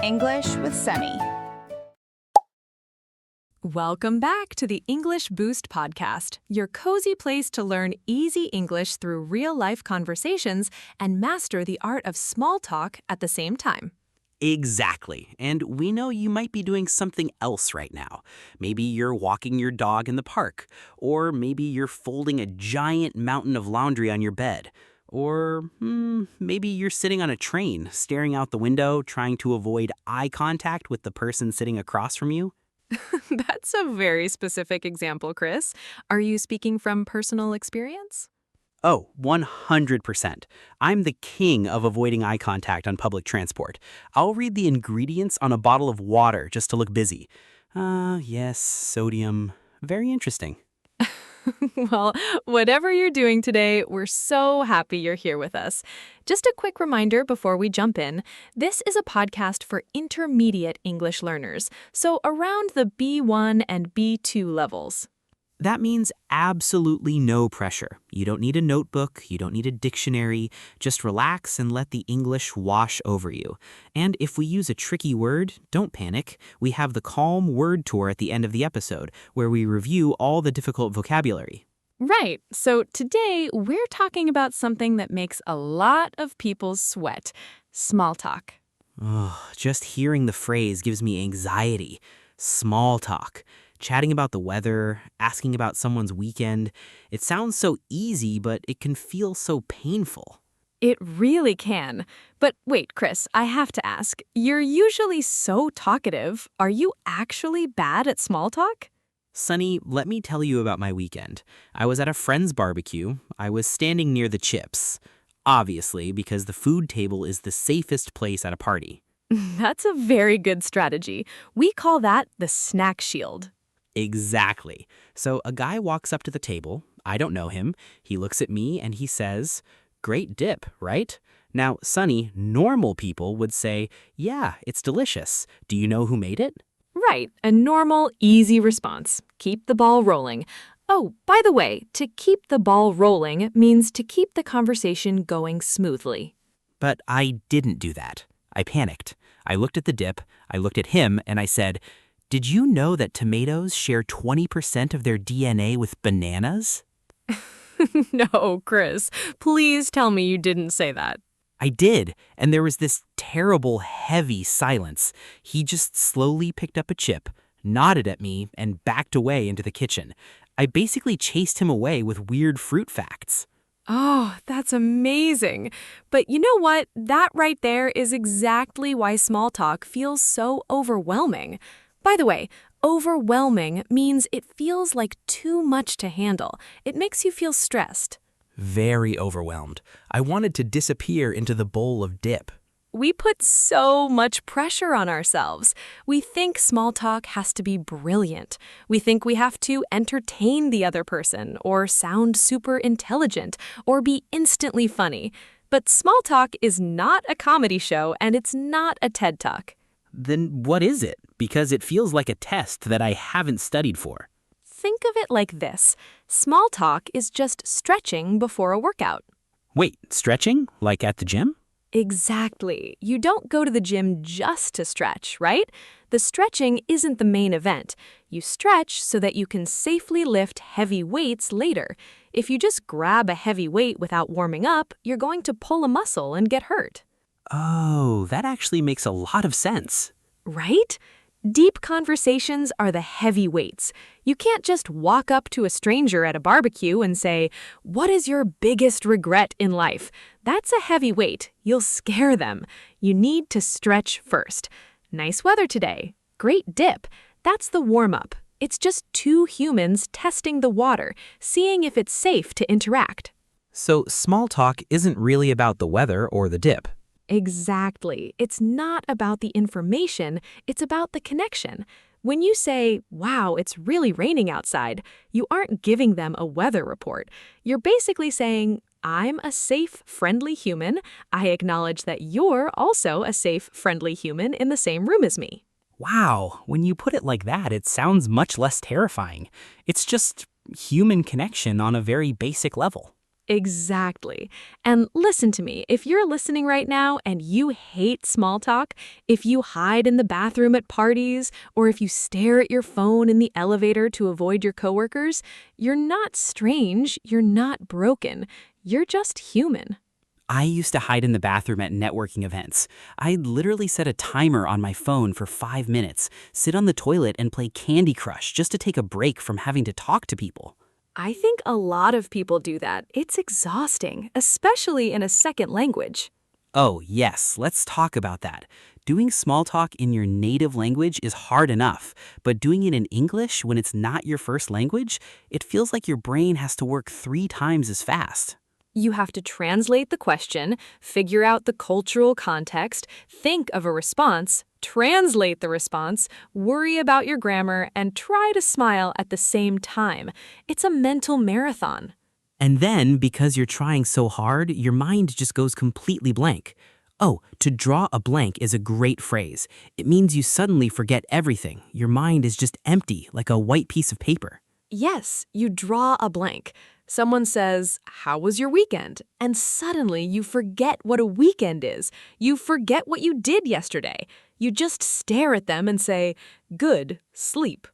English with Sunny. Welcome back to the English Boost podcast, your cozy place to learn easy English through real-life conversations and master the art of small talk at the same time. Exactly. And we know you might be doing something else right now. Maybe you're walking your dog in the park, or maybe you're folding a giant mountain of laundry on your bed. Or maybe you're sitting on a train, staring out the window, trying to avoid eye contact with the person sitting across from you. That's a very specific example, Cris. Are you speaking from personal experience? Oh, 100%. I'm the king of avoiding eye contact on public transport. I'll read the ingredients on a bottle of water just to look busy. Yes, sodium. Very interesting. Well, whatever you're doing today, we're so happy you're here with us. Just a quick reminder before we jump in, this is a podcast for intermediate English learners, so around the B1 and B2 levels. That means absolutely no pressure. You don't need a notebook, you don't need a dictionary. Just relax and let the English wash over you. And if we use a tricky word, don't panic. We have the Calm Word Tour at the end of the episode, where we review all the difficult vocabulary. Right, so today we're talking about something that makes a lot of people sweat, small talk. Oh, just hearing the phrase gives me anxiety. Small talk. Chatting about the weather, asking about someone's weekend. It sounds so easy, but it can feel so painful. It really can. But wait, Cris, I have to ask, you're usually so talkative. Are you actually bad at small talk? Sunny, let me tell you about my weekend. I was at a friend's barbecue. I was standing near the chips. Obviously, because the food table is the safest place at a party. That's a very good strategy. We call that the snack shield. Exactly. So a guy walks up to the table. I don't know him. He looks at me and he says, "Great dip, right?" Now, Sunny, normal people would say, "Yeah, it's delicious. Do you know who made it?" Right, a normal, easy response. Keep the ball rolling. Oh, by the way, to keep the ball rolling means to keep the conversation going smoothly. But I didn't do that. I panicked. I looked at the dip, I looked at him, and I said, "Did you know that tomatoes share 20% of their DNA with bananas?" No, Cris, please tell me you didn't say that. I did, and there was this terrible, heavy silence. He just slowly picked up a chip, nodded at me, and backed away into the kitchen. I basically chased him away with weird fruit facts. Oh, that's amazing. But you know what? That right there is exactly why small talk feels so overwhelming. By the way, overwhelming means it feels like too much to handle. It makes you feel stressed. Very overwhelmed. I wanted to disappear into the bowl of dip. We put so much pressure on ourselves. We think small talk has to be brilliant. We think we have to entertain the other person, or sound super intelligent, or be instantly funny. But small talk is not a comedy show, and it's not a TED Talk. Then what is it? Because it feels like a test that I haven't studied for. Think of it like this. Small talk is just stretching before a workout. Wait, stretching? Like at the gym? Exactly. You don't go to the gym just to stretch, right? The stretching isn't the main event. You stretch so that you can safely lift heavy weights later. If you just grab a heavy weight without warming up, you're going to pull a muscle and get hurt. Oh, that actually makes a lot of sense. Right? Deep conversations are the heavy weights. You can't just walk up to a stranger at a barbecue and say, "What is your biggest regret in life?" That's a heavy weight. You'll scare them. You need to stretch first. Nice weather today. Great dip. That's the warm-up. It's just two humans testing the water, seeing if it's safe to interact. So small talk isn't really about the weather or the dip. Exactly. It's not about the information, it's about the connection. When you say, "Wow, it's really raining outside," you aren't giving them a weather report. You're basically saying, "I'm a safe, friendly human. I acknowledge that you're also a safe, friendly human in the same room as me." Wow, when you put it like that, it sounds much less terrifying. It's just human connection on a very basic level. Exactly. And listen to me, if you're listening right now and you hate small talk, if you hide in the bathroom at parties, or if you stare at your phone in the elevator to avoid your coworkers, you're not strange, you're not broken, you're just human. I used to hide in the bathroom at networking events. I'd literally set a timer on my phone for 5 minutes, sit on the toilet and play Candy Crush just to take a break from having to talk to people. I think a lot of people do that. It's exhausting, especially in a second language. Oh, yes, let's talk about that. Doing small talk in your native language is hard enough, but doing it in English when it's not your first language, it feels like your brain has to work 3 times as fast. You have to translate the question, figure out the cultural context, think of a response, translate the response, worry about your grammar, and try to smile at the same time. It's a mental marathon. And then, because you're trying so hard, your mind just goes completely blank. Oh, to draw a blank is a great phrase. It means you suddenly forget everything. Your mind is just empty, like a white piece of paper. Yes, you draw a blank. Someone says, "How was your weekend?" And suddenly you forget what a weekend is. You forget what you did yesterday. You just stare at them and say, "Good, sleep."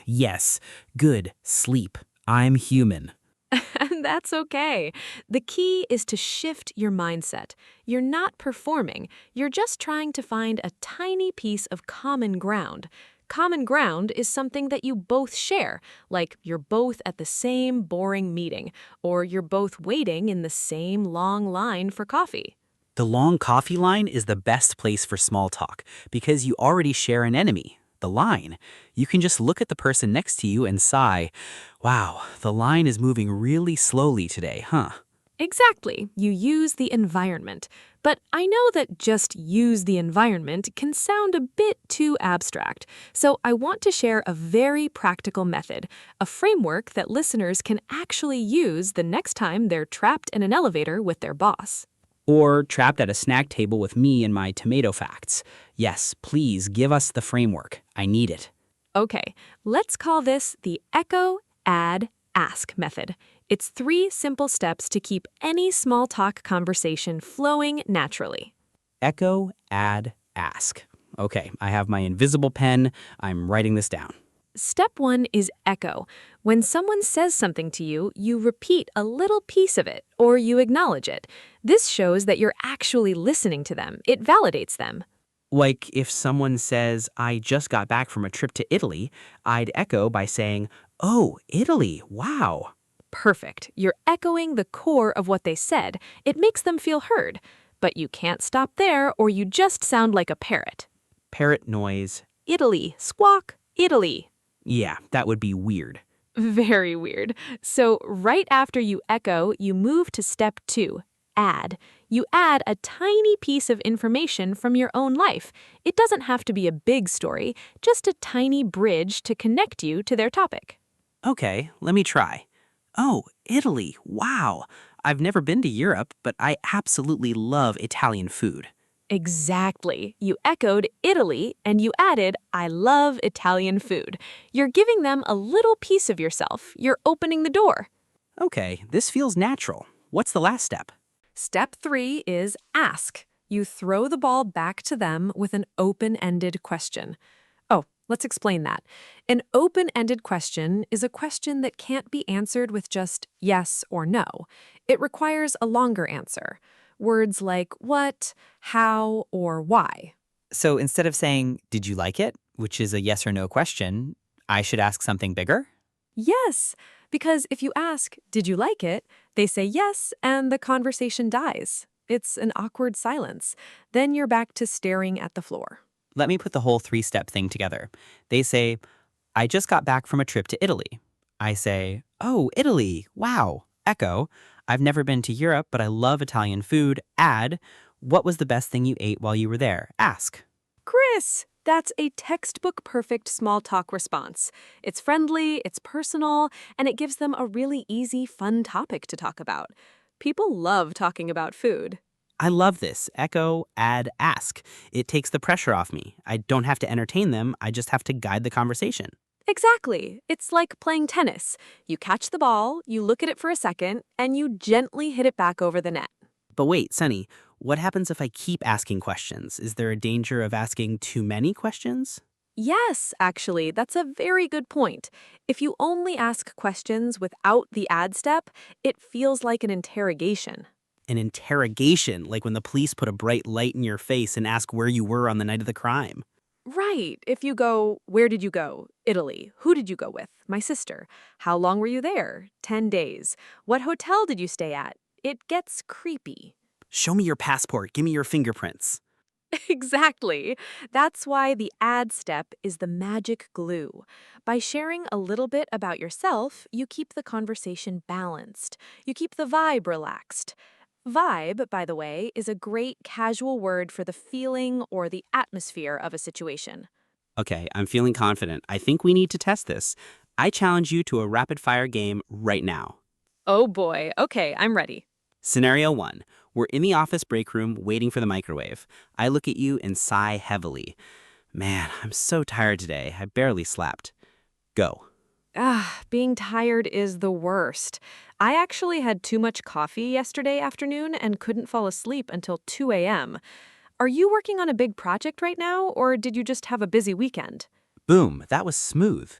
Yes, good, sleep. I'm human. And that's okay. The key is to shift your mindset. You're not performing. You're just trying to find a tiny piece of common ground. Common ground is something that you both share, like you're both at the same boring meeting, or you're both waiting in the same long line for coffee. The long coffee line is the best place for small talk because you already share an enemy, the line. You can just look at the person next to you and sigh, wow, the line is moving really slowly today, huh? Exactly, you use the environment. But I know that just use the environment can sound a bit too abstract. So I want to share a very practical method, a framework that listeners can actually use the next time they're trapped in an elevator with their boss. Or trapped at a snack table with me and my tomato facts. Yes, please give us the framework. I need it. Okay, let's call this the echo, add, ask method. It's 3 simple steps to keep any small talk conversation flowing naturally. Echo, add, ask. Okay, I have my invisible pen. I'm writing this down. Step 1 is echo. When someone says something to you, you repeat a little piece of it, or you acknowledge it. This shows that you're actually listening to them. It validates them. Like if someone says, I just got back from a trip to Italy, I'd echo by saying, oh, Italy, wow. Perfect. You're echoing the core of what they said. It makes them feel heard. But you can't stop there, or you just sound like a parrot. Parrot noise. Italy, squawk, Italy. Yeah, that would be weird. Very weird. So right after you echo, you move to step 2, add. You add a tiny piece of information from your own life. It doesn't have to be a big story, just a tiny bridge to connect you to their topic. Okay, let me try. Oh, Italy, wow. I've never been to Europe, but I absolutely love Italian food. Exactly. You echoed Italy and you added, I love Italian food. You're giving them a little piece of yourself. You're opening the door. Okay, this feels natural. What's the last step? Step 3 is ask. You throw the ball back to them with an open-ended question. Oh, let's explain that. An open-ended question is a question that can't be answered with just yes or no. It requires a longer answer. Words like what, how, or why. So instead of saying, did you like it, which is a yes or no question, I should ask something bigger? Yes, because if you ask, did you like it? They say yes, and the conversation dies. It's an awkward silence. Then you're back to staring at the floor. Let me put the whole 3-step thing together. They say, I just got back from a trip to Italy. I say, oh, Italy, wow. Echo, I've never been to Europe, but I love Italian food. Add, what was the best thing you ate while you were there? Ask. Cris, that's a textbook perfect small talk response. It's friendly, it's personal, and it gives them a really easy, fun topic to talk about. People love talking about food. I love this. Echo, add, ask. It takes the pressure off me. I don't have to entertain them. I just have to guide the conversation. Exactly. It's like playing tennis. You catch the ball, you look at it for a second, and you gently hit it back over the net. But wait, Sunny, what happens if I keep asking questions? Is there a danger of asking too many questions? Yes, actually, that's a very good point. If you only ask questions without the add step, it feels like an interrogation. An interrogation, like when the police put a bright light in your face and ask where you were on the night of the crime. Right. If you go, where did you go? Italy. Who did you go with? My sister. How long were you there? 10 days. What hotel did you stay at? It gets creepy. Show me your passport, give me your fingerprints. Exactly. That's why the add step is the magic glue. By sharing a little bit about yourself, you keep the conversation balanced. You keep the vibe relaxed. Vibe, by the way, is a great casual word for the feeling or the atmosphere of a situation. Okay, I'm feeling confident. I think we need to test this. I challenge you to a rapid fire game right now. Oh boy. Okay, I'm ready. Scenario 1. We're in the office break room waiting for the microwave. I look at you and sigh heavily. Man, I'm so tired today. I barely slept. Go. Being tired is the worst. I actually had too much coffee yesterday afternoon and couldn't fall asleep until 2 a.m. Are you working on a big project right now, or did you just have a busy weekend? Boom, that was smooth.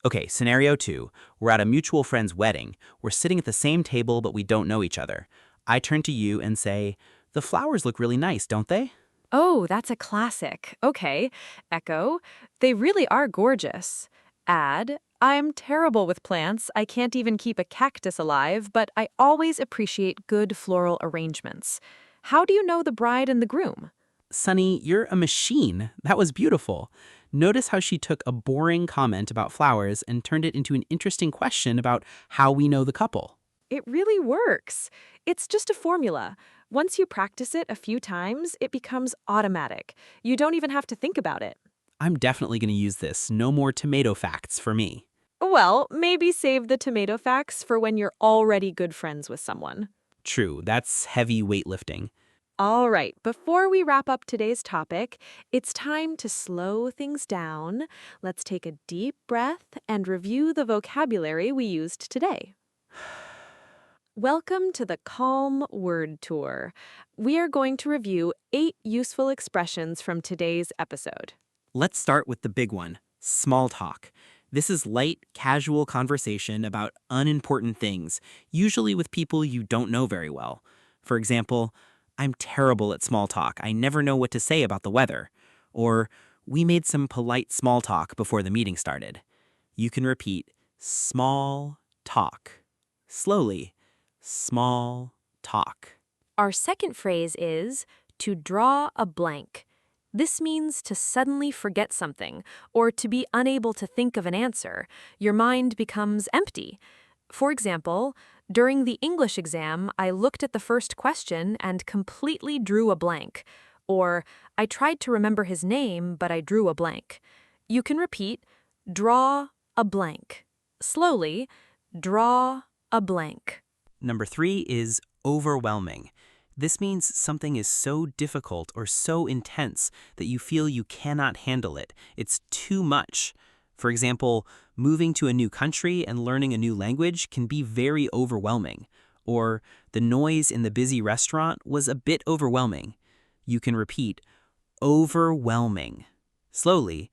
Okay, scenario 2. We're at a mutual friend's wedding. We're sitting at the same table, but we don't know each other. I turn to you and say, "The flowers look really nice, don't they?" Oh, that's a classic. Okay. Echo, they really are gorgeous. Add, I'm terrible with plants. I can't even keep a cactus alive, but I always appreciate good floral arrangements. How do you know the bride and the groom? Sunny, you're a machine. That was beautiful. Notice how she took a boring comment about flowers and turned it into an interesting question about how we know the couple. It really works. It's just a formula. Once you practice it a few times, it becomes automatic. You don't even have to think about it. I'm definitely going to use this. No more tomato facts for me. Well, maybe save the tomato facts for when you're already good friends with someone. True, that's heavy weightlifting. All right, before we wrap up today's topic, it's time to slow things down. Let's take a deep breath and review the vocabulary we used today. Welcome to the Calm Word Tour. We are going to review 8 useful expressions from today's episode. Let's start with the big one, small talk. This is light, casual conversation about unimportant things, usually with people you don't know very well. For example, "I'm terrible at small talk. I never know what to say about the weather." Or, "We made some polite small talk before the meeting started." You can repeat small talk. Slowly, small talk. Our second phrase is to draw a blank. This means to suddenly forget something or to be unable to think of an answer. Your mind becomes empty. For example, during the English exam, I looked at the first question and completely drew a blank. Or, I tried to remember his name, but I drew a blank. You can repeat, draw a blank. Slowly, draw a blank. Number 3 is overwhelming. This means something is so difficult or so intense that you feel you cannot handle it. It's too much. For example, moving to a new country and learning a new language can be very overwhelming. Or, the noise in the busy restaurant was a bit overwhelming. You can repeat, overwhelming. Slowly,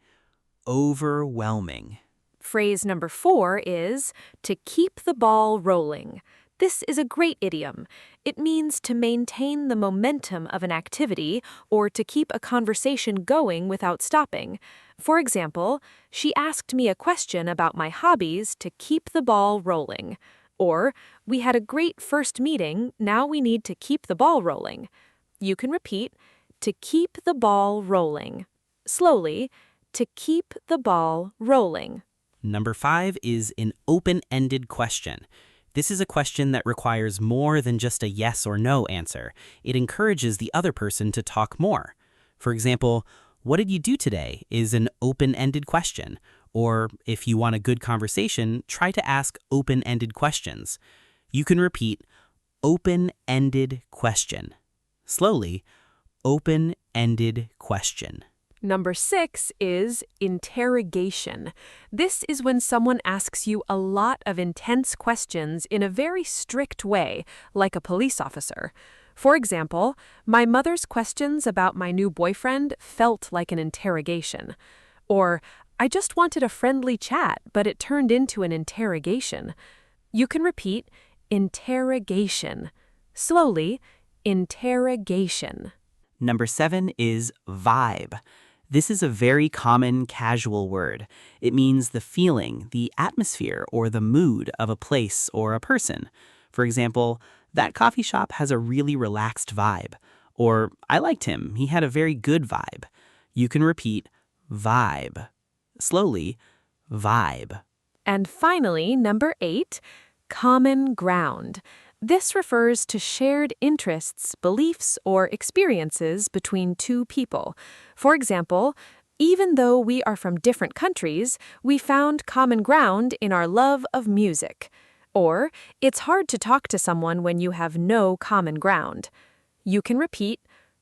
overwhelming. Phrase number 4 is to keep the ball rolling. This is a great idiom. It means to maintain the momentum of an activity or to keep a conversation going without stopping. For example, she asked me a question about my hobbies to keep the ball rolling. Or, we had a great first meeting, now we need to keep the ball rolling. You can repeat, to keep the ball rolling. Slowly, to keep the ball rolling. Number 5 is an open-ended question. This is a question that requires more than just a yes or no answer. It encourages the other person to talk more. For example, "What did you do today?" is an open-ended question. Or, if you want a good conversation, try to ask open-ended questions. You can repeat, open-ended question. Slowly, open-ended question. Number 6 is interrogation. This is when someone asks you a lot of intense questions in a very strict way, like a police officer. For example, my mother's questions about my new boyfriend felt like an interrogation. Or, I just wanted a friendly chat, but it turned into an interrogation. You can repeat interrogation. Slowly, interrogation. Number 7 is vibe. This is a very common casual word. It means the feeling, the atmosphere, or the mood of a place or a person. For example, that coffee shop has a really relaxed vibe. Or, I liked him, he had a very good vibe. You can repeat vibe. Slowly, vibe. And finally, number 8, common ground. This refers to shared interests, beliefs, or experiences between two people. For example, even though we are from different countries, we found common ground in our love of music. Or, it's hard to talk to someone when you have no common ground. You can repeat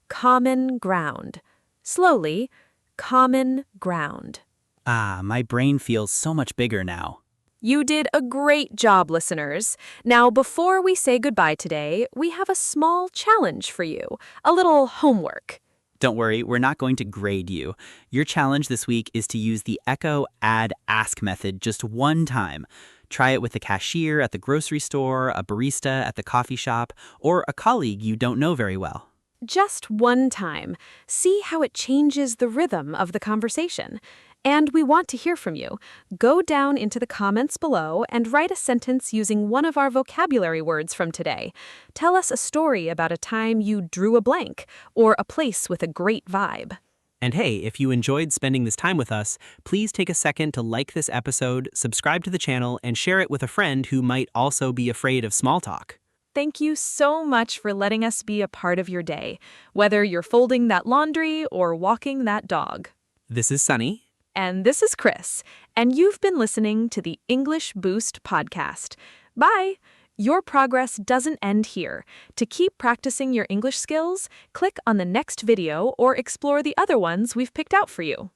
common ground. Slowly, common ground. Ah, my brain feels so much bigger now. You did a great job, listeners. Now, before we say goodbye today, we have a small challenge for you, a little homework. Don't worry, we're not going to grade you. Your challenge this week is to use the echo, add, ask method just one time. Try it with the cashier at the grocery store, a barista at the coffee shop, or a colleague you don't know very well. Just one time. See how it changes the rhythm of the conversation. And we want to hear from you. Go down into the comments below and write a sentence using one of our vocabulary words from today. Tell us a story about a time you drew a blank or a place with a great vibe. And hey, if you enjoyed spending this time with us, please take a second to like this episode, subscribe to the channel, and share it with a friend who might also be afraid of small talk. Thank you so much for letting us be a part of your day, whether you're folding that laundry or walking that dog. This is Sunny. And this is Cris, and you've been listening to the English Boost podcast. Bye! Your progress doesn't end here. To keep practicing your English skills, click on the next video or explore the other ones we've picked out for you.